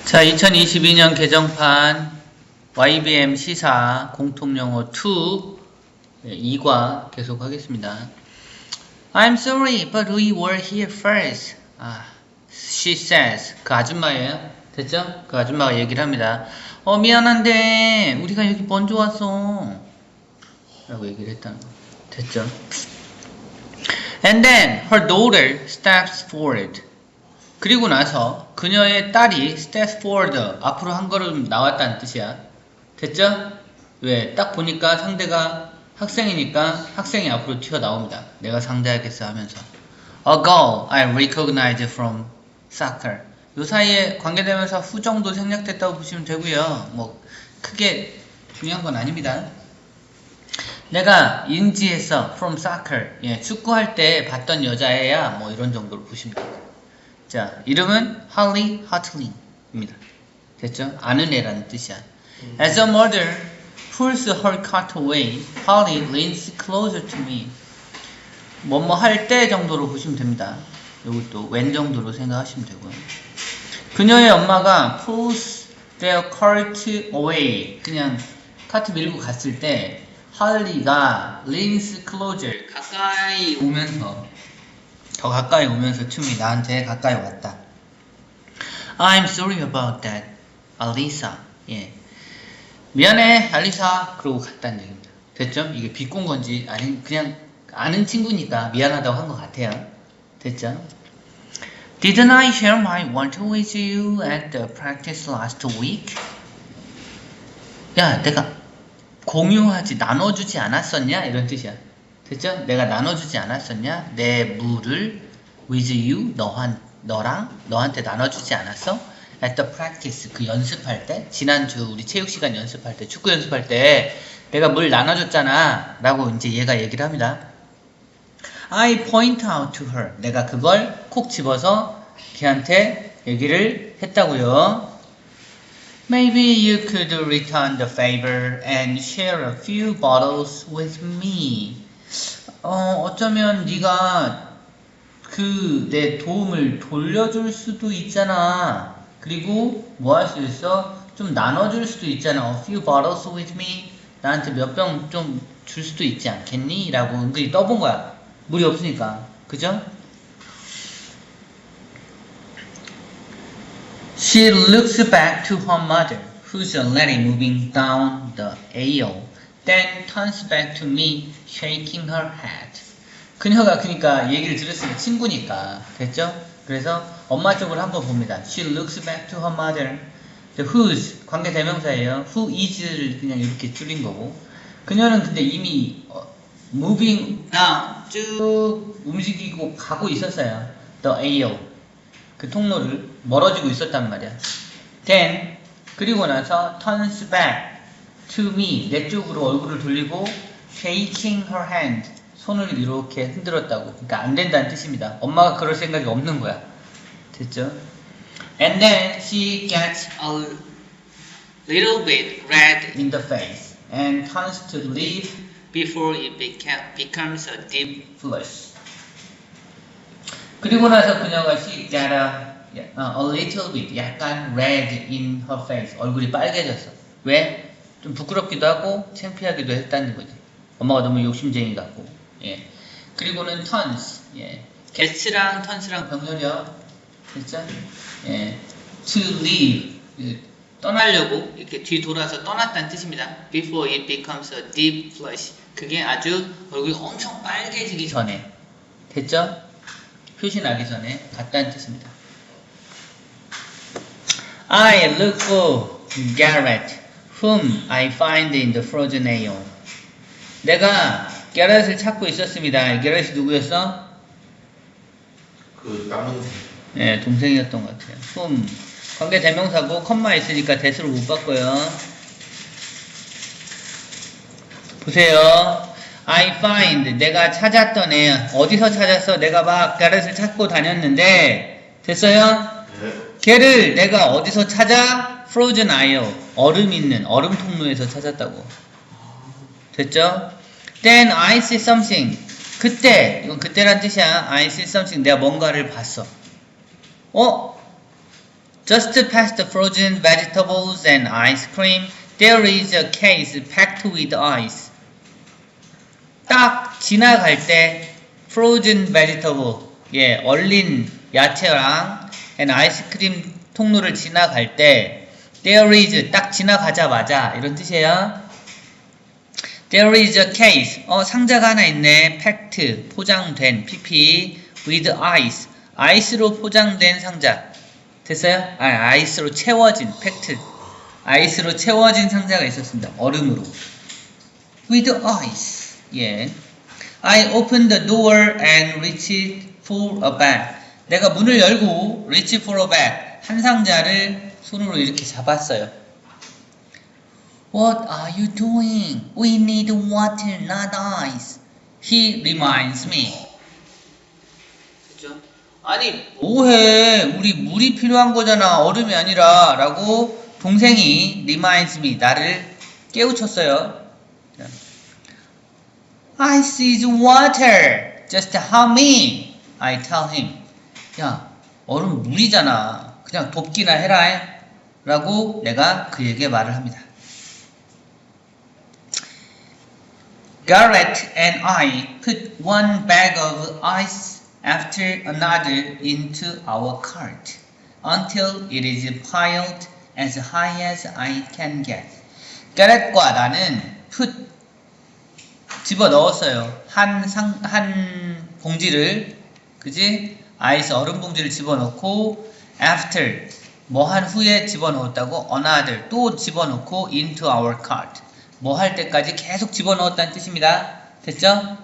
자, 2022년 개정판 YBM 시사 공통영어 2 2과 계속 하겠습니다. I'm sorry, but we were here first. She says. 그 아줌마예요. 됐죠? 그 아줌마가 얘기를 합니다. 미안한데 우리가 여기 먼저 왔어. 라고 얘기를 했다는 거. 됐죠? And then her daughter steps forward. 그리고 나서 그녀의 딸이 steps forward, 앞으로 한 걸음 나왔다는 뜻이야. 됐죠? 왜? 딱 보니까 상대가 학생이니까 학생이 앞으로 튀어나옵니다. 내가 상대하겠어 하면서. A goal I recognize from soccer. 요 사이에 관계되면서 후 정도 생략됐다고 보시면 되고요. 뭐 크게 중요한 건 아닙니다. 내가 인지해서 from soccer. 예, 축구할 때 봤던 여자애야. 뭐 이런 정도로 보시면 됩니다. 자, 이름은 Holly Hartling입니다. 됐죠? 아는 애라는 뜻이야. As a mother pulls her cot away, Holly leans closer to me. 뭐뭐 할 때 정도로 보시면 됩니다. 이것도 웬 정도로 생각하시면 되고요. 그녀의 엄마가 pulls their cart away. 그냥 카트 밀고 갔을 때 할리가 leans closer. 가까이 오면서 더 가까이 오면서 춤이 나한테 가까이 왔다. I'm sorry about that, Alisa. 예. 미안해, 알리사. 그러고 갔다는 얘기입니다. 됐죠? 이게 비꼰 건지, 아니, 그냥 아는 친구니까 미안하다고 한 것 같아요. 됐죠? Didn't I share my water with you at the practice last week? 야, 내가 공유하지, 나눠주지 않았었냐? 이런 뜻이야. 됐죠? 내가 나눠주지 않았었냐? 내 물을 with you, 너한테 나눠주지 않았어? At the practice, 그 연습할 때, 지난주 우리 체육시간 연습할 때, 축구 연습할 때 내가 물 나눠줬잖아 라고 이제 얘가 얘기를 합니다. I point out to her. 내가 그걸 콕 집어서 걔한테 얘기를 했다고요. Maybe you could return the favor and share a few bottles with me. 어쩌면 네가 그 내 도움을 돌려줄 수도 있잖아. 그리고 뭐 할 수 있어? 좀 나눠줄 수도 있잖아. A few bottles with me. 나한테 몇 병 좀 줄 수도 있지 않겠니? 라고 은근히 떠본 거야. 물이 없으니까. 그죠? She looks back to her mother, who's already moving down the aisle. Then turns back to me, shaking her head. 그녀가 그러니까 얘기를 들었으니 친구니까. 됐죠? 그래서 엄마 쪽을 한번 봅니다. She looks back to her mother. whose 관계 대명사예요. who is를 그냥 이렇게 줄인 거고. 그녀는 근데 이미 moving down 쭉 움직이고 가고 있었어요. The aisle. 그 통로를 멀어지고 있었단 말이야. Then 그리고 나서 turns back to me. 내 쪽으로 얼굴을 돌리고 shaking her hand. 손을 이렇게 흔들었다고. 그러니까 안 된다는 뜻입니다. 엄마가 그럴 생각이 없는 거야. 됐죠? And then she gets a little bit red in the face and turns to leave before it becomes a deep flush. 그리고 나서 그녀가 she got a little bit, 약간 red in her face. 얼굴이 빨개졌어. 왜? 좀 부끄럽기도 하고 창피하기도 했다는 거지. 엄마가 너무 욕심쟁이 같고. 예. 그리고는 turns. 예. get랑 turns랑 병렬이요. 됐죠? 예. to leave. 예. 떠나려고 이렇게 뒤돌아서 떠났다는 뜻입니다. Before it becomes a deep flush. 그게 아주 얼굴이 엄청 빨개지기 전에. 됐죠? 표시 나기 전에 갔다는 뜻입니다. I look for Garrett, whom I find in the frozen aisle. 내가 게렛을 찾고 있었습니다. 게렛이 누구였어? 그 남동생. 네, 동생이었던 것 같아요. whom 관계 대명사고 컴마 있으니까 대수를 못 바꿔요. 보세요. I find 내가 찾았던 애. 어디서 찾았어? 내가 막 게렛을 찾고 다녔는데 됐어요? 네. 걔를 내가 어디서 찾아? frozen aisle. 얼음 있는 얼음 통로에서 찾았다고. 됐죠? Then I see something. 그때, 이건 그때란 뜻이야. I see something. 내가 뭔가를 봤어. Just past the frozen vegetables and ice cream, there is a case packed with ice. 딱 지나갈 때 frozen vegetable, 예, 얼린 야채랑 and 아이스크림 통로를 지나갈 때 there is 딱 지나가자마자 이런 뜻이에요. There is a case, 상자가 하나 있네. packed, 포장된, pp with ice, 아이스로 포장된 상자. 됐어요? 아이스로 채워진, packed, 아이스로 채워진 상자가 있었습니다. 얼음으로. with ice. 예. I opened the door and reached for a bag. 내가 문을 열고 reach for a bag, 한 상자를 손으로 이렇게 잡았어요. What are you doing? We need water, not ice. He reminds me. 그죠? 아니, 뭐해? 우리 물이 필요한 거잖아. 얼음이 아니라. 라고 동생이 reminds me, 나를 깨우쳤어요. Ice is water. Just how me? I tell him. 야, 얼음 물이잖아. 그냥 돕기나 해라. 라고 내가 그에게 말을 합니다. Garrett and I put one bag of ice after another into our cart until it is piled as high as I can get. Garrett과 나는 put 집어 넣었어요. 한 봉지를, 그지? 아이스 얼음 봉지를 집어 넣고 after 뭐 한 후에 집어 넣었다고 another 또 집어 넣고 into our cart 뭐 할 때까지 계속 집어넣었다는 뜻입니다. 됐죠?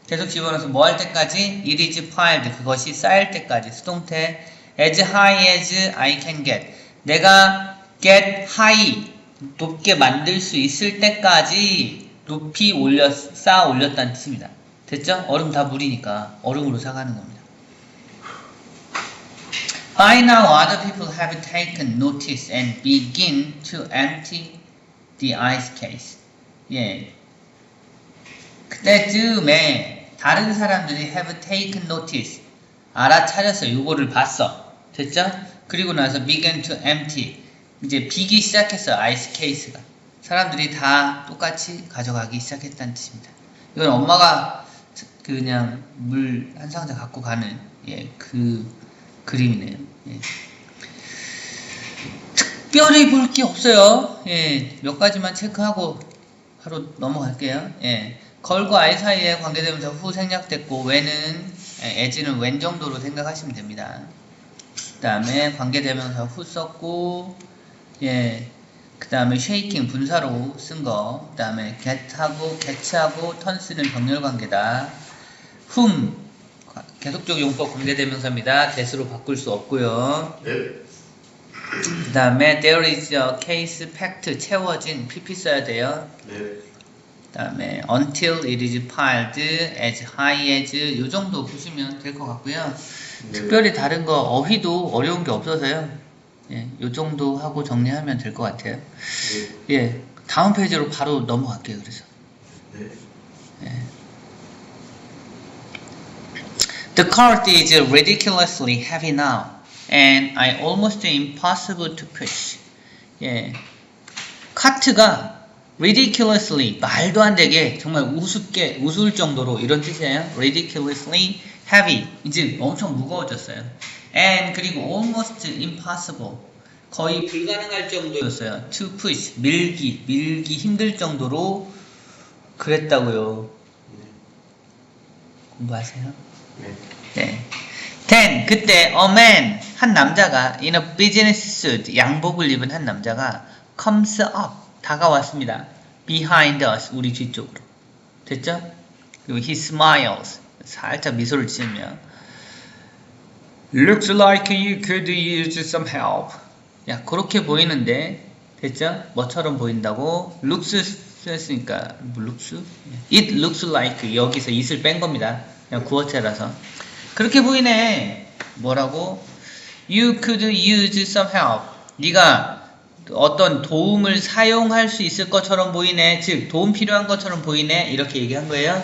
계속 집어넣어서 뭐 할 때까지 it is piled 그것이 쌓일 때까지 수동태 as high as I can get 내가 get high 높게 만들 수 있을 때까지 높이 쌓아 올렸다는 뜻입니다. 됐죠? 얼음 다 물이니까 얼음으로 사가는 겁니다. By now other people have taken notice and begin to empty the ice case. 예. 그때쯤에 다른 사람들이 have taken notice. 알아차렸어. 요거를 봤어. 됐죠? 그리고 나서 begin to empty. 이제 비기 시작했어. 아이스 케이스가. 사람들이 다 똑같이 가져가기 시작했다는 뜻입니다. 이건 엄마가 그냥 물 한 상자 갖고 가는 예, 그 그림이네요. 예. 특별히 볼 게 없어요. 예, 몇 가지만 체크하고 바로 넘어갈게요. 예, 걸과 I 사이에 관계되면서 후 생략됐고 when은 as는 when 정도로 생각하시면 됩니다. 그 다음에 관계되면서 후 썼고 예, 그 다음에 shaking 분사로 쓴 거, 그 다음에 get하고 턴스는 병렬관계다. whom 계속적 용법 관계대명사입니다. that으로 바꿀 수 없고요. 네. 그 다음에 there is a case packed 채워진 pp 써야 돼요. 네. 그 다음에 until it is piled as high as 요 정도 보시면 될 것 같고요. 네. 특별히 다른 거 어휘도 어려운 게 없어서요. 예, 요 정도 하고 정리하면 될 것 같아요. 네. 예, 다음 페이지로 바로 넘어갈게요. 그래서. 네. 예. The cart is ridiculously heavy now, and I almost impossible to push. 예, 카트가 ridiculously 말도 안 되게 정말 우습게 우스울 정도로 이런 뜻이에요. ridiculously heavy 이제 엄청 무거워졌어요. and 그리고 almost impossible 거의 불가능할 정도였어요. to push 밀기 힘들 정도로 그랬다고요. 공부하세요. 네. 네. Then 그때 a man 한 남자가 in a business suit 양복을 입은 한 남자가 comes up 다가왔습니다. behind us 우리 뒤쪽으로. 됐죠? 그리고 he smiles 살짝 미소를 지으며 looks like you could use some help. 야 그렇게 보이는데 됐죠? 뭐처럼 보인다고 looks 쓰였으니까 뭐 looks? It looks like 여기서 it을 뺀 겁니다. 그냥 구어체라서 그렇게 보이네. 뭐라고? You could use some help. 네가 어떤 도움을 사용할 수 있을 것처럼 보이네. 즉 도움 필요한 것처럼 보이네. 이렇게 얘기한 거예요.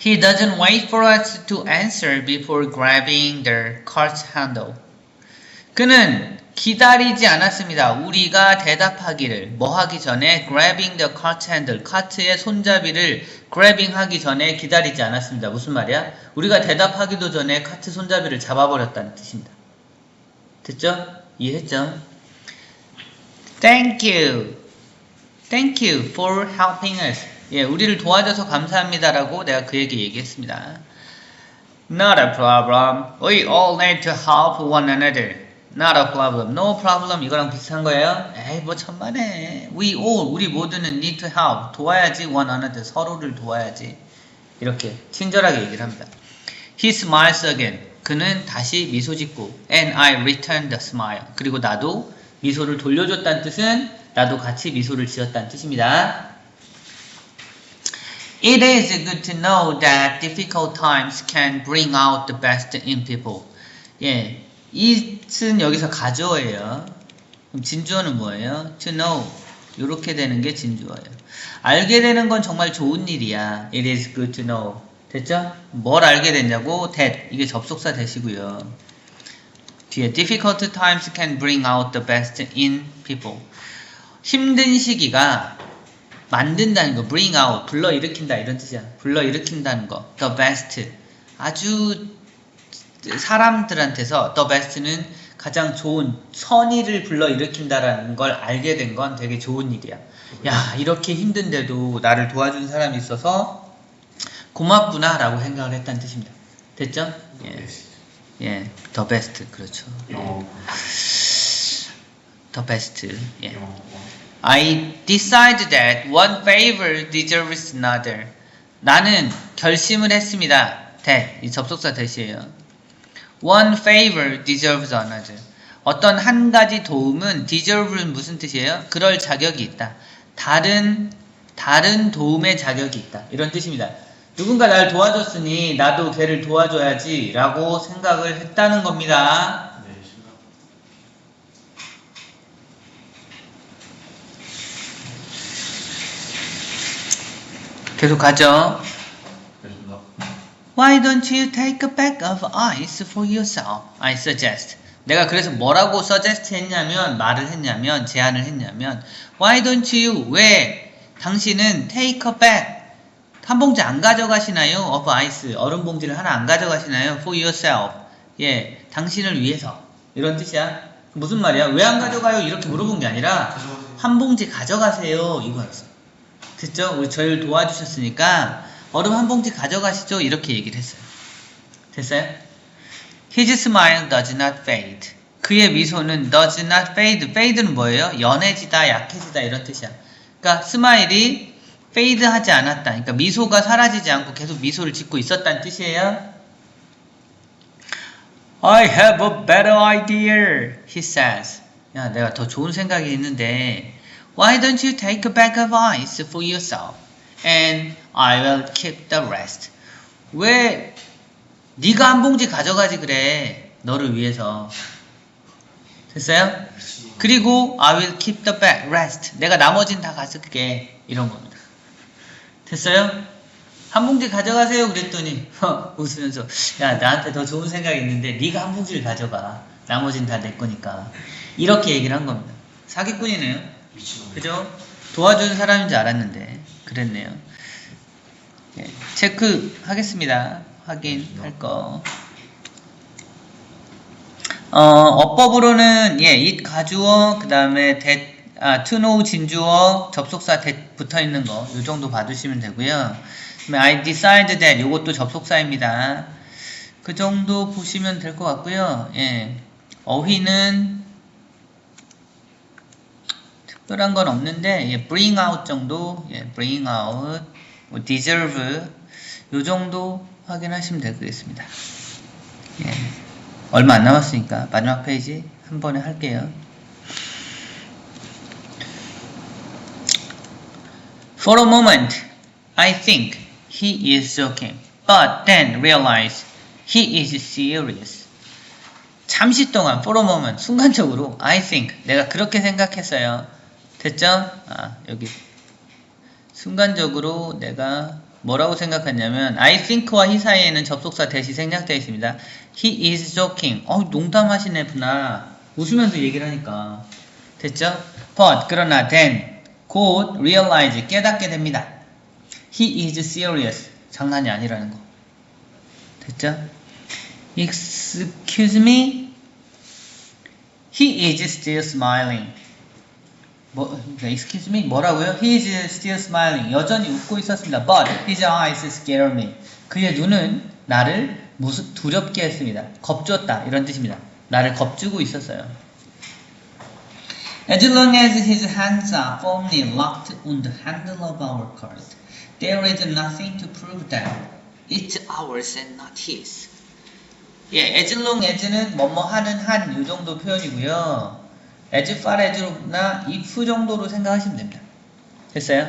He doesn't wait for us to answer before grabbing the cart's handle. 그는 기다리지 않았습니다. 우리가 대답하기를 뭐 하기 전에 grabbing the cart handle 카트의 손잡이를 grabbing 하기 전에 기다리지 않았습니다. 무슨 말이야? 우리가 대답하기도 전에 카트 손잡이를 잡아버렸다는 뜻입니다. 됐죠? 이해했죠? Thank you. Thank you for helping us. 예, 우리를 도와줘서 감사합니다라고 내가 그에게 얘기했습니다. Not a problem. We all need to help one another. Not a problem. No problem. 이거랑 비슷한 거예요. 에이, 뭐 천만에. We all, 우리 모두는 need to help. 도와야지 one another. 서로를 도와야지. 이렇게 친절하게 얘기를 합니다. He smiles again. 그는 다시 미소 짓고 And I returned the smile. 그리고 나도 미소를 돌려줬다는 뜻은 나도 같이 미소를 지었다는 뜻입니다. It is good to know that difficult times can bring out the best in people. 예, it은 여기서 가주어예요. 그럼 진주어는 뭐예요? To know. 이렇게 되는 게 진주어예요. 알게 되는 건 정말 좋은 일이야. It is good to know. 됐죠? 뭘 알게 됐냐고? that. 이게 접속사 되시고요. 뒤에 difficult times can bring out the best in people. 힘든 시기가 만든다는 거, bring out, 불러일으킨다 이런 뜻이야. 불러일으킨다는 거, the best. 아주 사람들한테서 the best는 가장 좋은 선의를 불러일으킨다라는 걸 알게 된 건 되게 좋은 일이야. 야, 이렇게 힘든데도 나를 도와준 사람이 있어서 고맙구나 라고 생각을 했다는 뜻입니다. 됐죠? 예, 예, the best. 그렇죠. the best. 예. I decide that one favor deserves another. 나는 결심을 했습니다. that, 이 접속사 that이에요. One favor deserves another. 어떤 한 가지 도움은 deserve는 무슨 뜻이에요? 그럴 자격이 있다. 다른 도움의 자격이 있다. 이런 뜻입니다. 누군가 날 도와줬으니 나도 걔를 도와줘야지 라고 생각을 했다는 겁니다. 계속 가죠. Why don't you take a bag of ice for yourself? I suggest. 내가 그래서 뭐라고 suggest 했냐면, 제안을 했냐면, Why don't you, 왜 당신은 take a bag, 한 봉지 안 가져가시나요? of ice, 얼음 봉지를 하나 안 가져가시나요? for yourself. 예, 당신을 위해서. 이런 뜻이야. 무슨 말이야? 왜 안 가져가요? 이렇게 물어본 게 아니라, 한 봉지 가져가세요. 이거였어. 됐죠? 우리 저희를 도와주셨으니까 얼음 한 봉지 가져가시죠. 이렇게 얘기를 했어요. 됐어요? His smile does not fade. 그의 미소는 does not fade. fade는 뭐예요? 연해지다, 약해지다 이런 뜻이야. 그러니까 스마일이 fade 하지 않았다. 그러니까 미소가 사라지지 않고 계속 미소를 짓고 있었다는 뜻이에요. I have a better idea, he says. 야, 내가 더 좋은 생각이 있는데 Why don't you take a bag of ice for yourself, and I will keep the rest. 왜 네가 한 봉지 가져가지 그래, 너를 위해서. 됐어요? 그리고 I will keep the rest. 내가 나머지는 다 가질게. 이런 겁니다. 됐어요? 한 봉지 가져가세요 그랬더니 웃으면서 야, 나한테 더 좋은 생각이 있는데 네가 한 봉지를 가져가. 나머지는 다 내 거니까. 이렇게 얘기를 한 겁니다. 사기꾼이네요. 그죠? 도와준 사람인 줄 알았는데 그랬네요. 예, 체크하겠습니다. 확인할 거. 어법으로는 예, it 가주어, 그 다음에 to know 진주어, 접속사 that 붙어 있는 거, 요 정도 봐두시면 되고요. I decide that 요것도 접속사입니다. 그 정도 보시면 될 것 같고요. 예, 어휘는 특별한 건 없는데, 예, bring out 정도, 예, bring out, 뭐 deserve, 요 정도 확인하시면 되겠습니다. 예, 얼마 안 남았으니까 마지막 페이지 한 번에 할게요. For a moment, I think he is joking, but then realize he is serious. 잠시 동안, for a moment, 순간적으로, I think, 내가 그렇게 생각했어요. 됐죠? 아, 여기. 순간적으로 내가 뭐라고 생각했냐면, I think와 he 사이에는 접속사 대시 생략되어 있습니다. He is joking. 농담하시네구나. 웃으면서 얘기를 하니까. 됐죠? But 그러나 then 곧 realize 깨닫게 됩니다. He is serious. 장난이 아니라는 거. 됐죠? Excuse me? He is still smiling. excuse me? 뭐라고요? He is still smiling. 여전히 웃고 있었습니다. But his eyes scare me. 그의 눈은 나를 두렵게 했습니다. 겁줬다. 이런 뜻입니다. 나를 겁주고 있었어요. As long as his hands are firmly locked on the handle of our cart, there is nothing to prove that it's ours and not his. 예, as long as는 뭐뭐 하는 한 이 정도 표현이고요. as far as나 if 정도로 생각하시면 됩니다. 됐어요?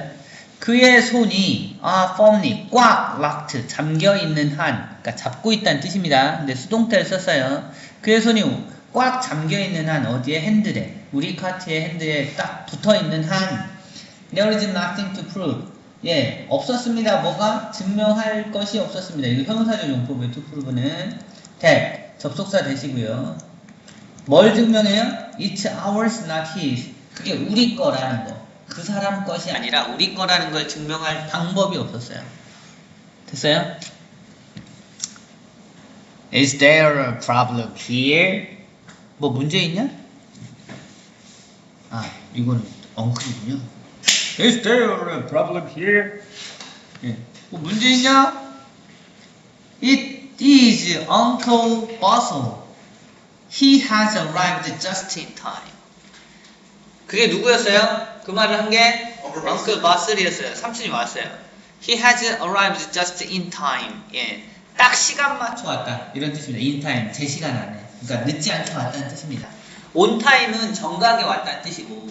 그의 손이 firmly 꽉 locked 잠겨 있는 한, 그러니까 잡고 있다는 뜻입니다. 근데 수동태를 썼어요. 그의 손이 꽉 잠겨 있는 한 어디에 핸들에 우리 카트의 핸들에 딱 붙어 있는 한 there is nothing to prove. 예, 없었습니다. 뭐가 증명할 것이 없었습니다. 이거 형용사적 용법의 to prove는 that 접속사 되시고요. 뭘 증명해요? It's ours, not his. 그게 우리 거라는 거. 그 사람 것이 아니라 우리 거라는 걸 증명할 방법이 없었어요. 됐어요? Is there a problem here? 뭐 문제 있냐? 이거는 엉클이군요. Is there a problem here? 예. 뭐 문제 있냐? It is Uncle Basil. He has arrived just in time. 그게 누구였어요? 그 말을 한 게 Uncle Basil이었어요. 삼촌이 왔어요. He has arrived just in time. 예. 딱 시간 맞춰 왔다. 이런 뜻입니다. in time, 제 시간 안에. 그러니까 늦지 않게 왔다는 뜻입니다. on time은 정각에 왔다는 뜻이고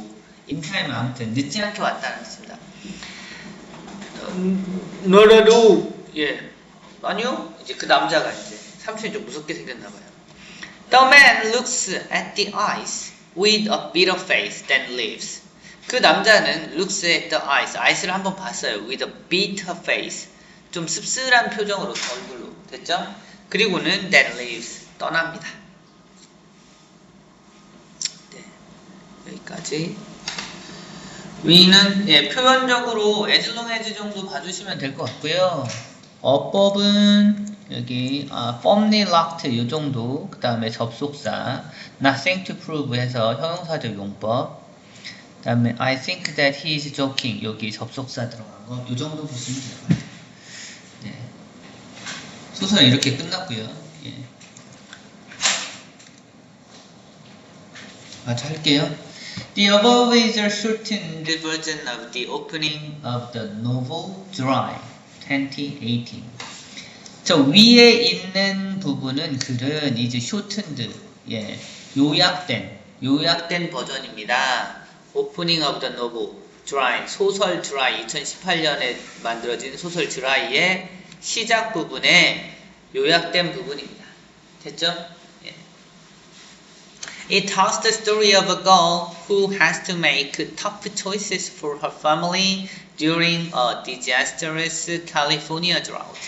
in time은 아무튼 늦지 않게 왔다는 뜻입니다. 너라도 예 아니요 이제 그 남자가 이제 삼촌이 좀 무섭게 생겼나봐요. The man looks at the eyes with a bitter face, then leaves. 그 남자는 looks at the eyes, eyes를 한번 봤어요. with a bitter face, 좀 씁쓸한 표정으로 얼굴로 됐죠? 그리고는 then leaves, 떠납니다. 네, 여기까지. 위는 예, 표현적으로 as long as 정도 봐주시면 될 것 같고요. 어법은 여기 firmly locked 이 정도, 그 다음에 접속사 nothing to prove 해서 형용사적 용법, 그 다음에 I think that he is joking 여기 접속사 들어간 거 이 정도 보시면 될 것 같아요. 네. 소설은 이렇게 끝났고요. 예. 마저 할게요. The above is a shortened version of the opening of the novel Dry 2018. 저 위에 있는 부분은 글은 이제 shortened, 예, 요약된 버전입니다. Opening of the novel Dry, 소설 Dry 2018년에 만들어진 소설 Dry의 시작 부분에 요약된 부분입니다. 됐죠? 예. It tells the story of a girl who has to make tough choices for her family during a disastrous California drought.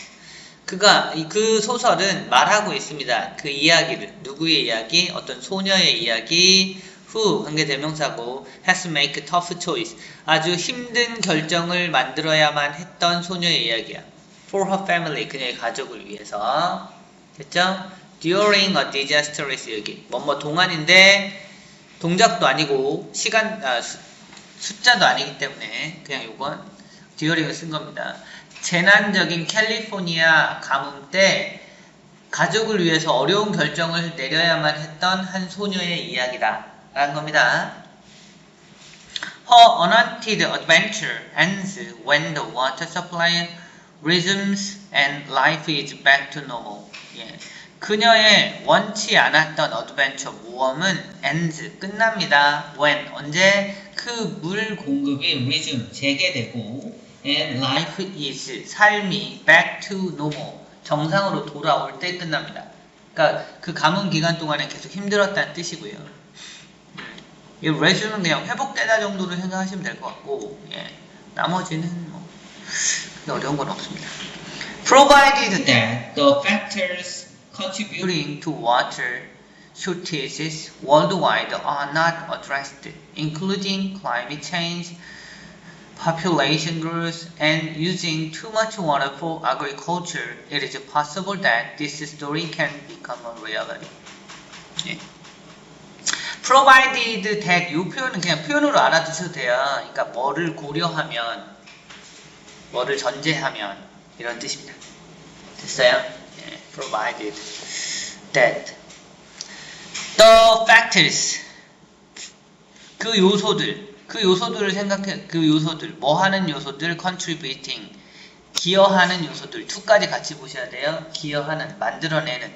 그 소설은 말하고 있습니다. 그 이야기를, 누구의 이야기? 어떤 소녀의 이야기. who, 관계대명사고, has to make tough choice. 아주 힘든 결정을 만들어야만 했던 소녀의 이야기야. for her family, 그녀의 가족을 위해서. 됐죠? during a disastrous 여기 뭐뭐 동안인데 동작도 아니고 숫자도 아니기 때문에 그냥 요건 during을 쓴 겁니다. 재난적인 캘리포니아 가뭄 때 가족을 위해서 어려운 결정을 내려야만 했던 한 소녀의 이야기다 라는 겁니다. Her unwanted adventure ends when the water supply resumes and life is back to normal. 예. 그녀의 원치 않았던 어드벤처 모험은 ends 끝납니다. when 언제 그 물 공급이 resume 재개되고 and life is 삶이 back to normal 정상으로 돌아올 때 끝납니다. 그러니까 그 가뭄 기간 동안에 계속 힘들었다는 뜻이고요. 이 resume는 그냥 회복되다 정도로 생각하시면 될 것 같고, 예. 나머지는 뭐 어려운 건 없습니다. Provided that the factors contributing to water shortages worldwide are not addressed, including climate change, population growth, and using too much water for agriculture, it is possible that this story can become a reality. 예. provided that 이 표현은 그냥 표현으로 알아두셔도 돼요. 그러니까 뭐를 고려하면, 뭐를 전제하면 이런 뜻입니다. 됐어요? 예. provided that the factors 그 요소들을 생각해, 그 요소들, 뭐 하는 요소들, contributing, 기여하는 요소들, 두까지 같이 보셔야 돼요. 기여하는, 만들어내는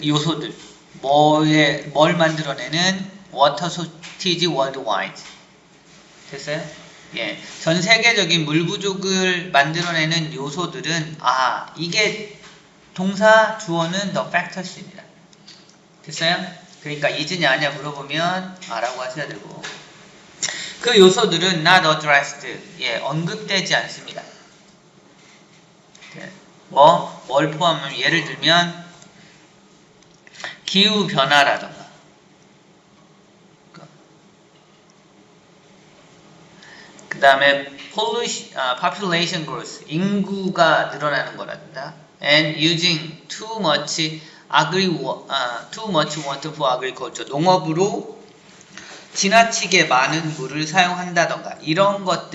요소들, 뭘 만들어내는 water shortage worldwide. 됐어요? 예. 전 세계적인 물 부족을 만들어내는 요소들은, 이게 동사 주어는 the factors입니다. 됐어요? 그러니까 is냐 아냐 물어보면 라고 하셔야 되고, 그 요소들은 not addressed, 예, 언급되지 않습니다. 예, 뭘 포함하면, 예를 들면 기후 변화라던가, 그 다음에 population growth, 인구가 늘어나는 거란다. And using too much water for agriculture, 농업으로 지나치게 많은 물을 사용한다던가, 이런 것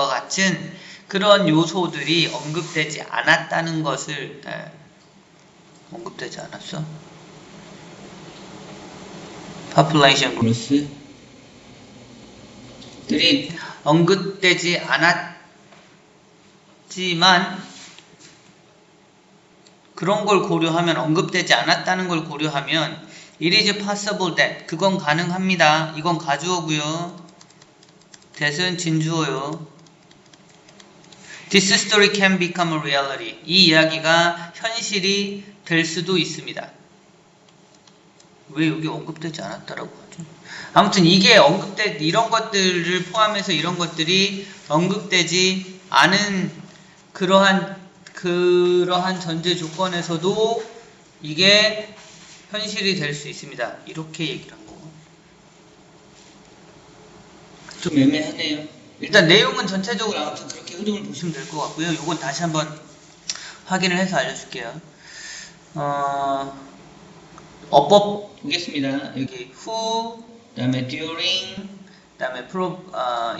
같은 그런 요소들이 언급되지 않았다는 것을, 언급되지 않았어? population growth 들이 언급되지 않았지만, 그런 걸 고려하면, 언급되지 않았다는 걸 고려하면 it is possible that, 그건 가능합니다. 이건 가주어고요. that은 진주어요. This story can become a reality. 이 이야기가 현실이 될 수도 있습니다. 왜 여기 언급되지 않았다라고 하죠? 아무튼 이게 이런 것들을 포함해서 이런 것들이 언급되지 않은 그러한 전제 조건에서도 이게 현실이 될 수 있습니다. 이렇게 얘기를 한 거고. 좀 애매하네요. 일단 내용은 전체적으로 아무튼 그렇게 흐름을 보시면 될 것 같고요. 이건 다시 한번 확인을 해서 알려줄게요. 어법 보겠습니다. 여기 who, 그 다음에 during, 그 다음에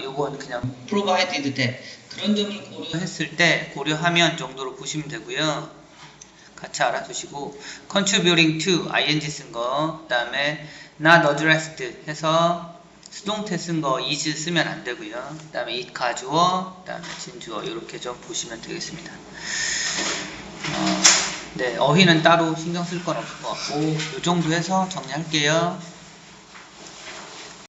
요건 그냥 provided that, 그런 점을 고려했을 때, 고려하면 정도로 보시면 되고요. 같이 알아두시고, contributing to, ing 쓴 거, 그 다음에 not addressed 해서 수동태 쓴 거 is 쓰면 안 되고요. 그 다음에 it 가주어, 그 다음에 진주어, 이렇게 좀 보시면 되겠습니다. 네, 어휘는 따로 신경 쓸 건 없을 것 같고, 이 정도 해서 정리할게요.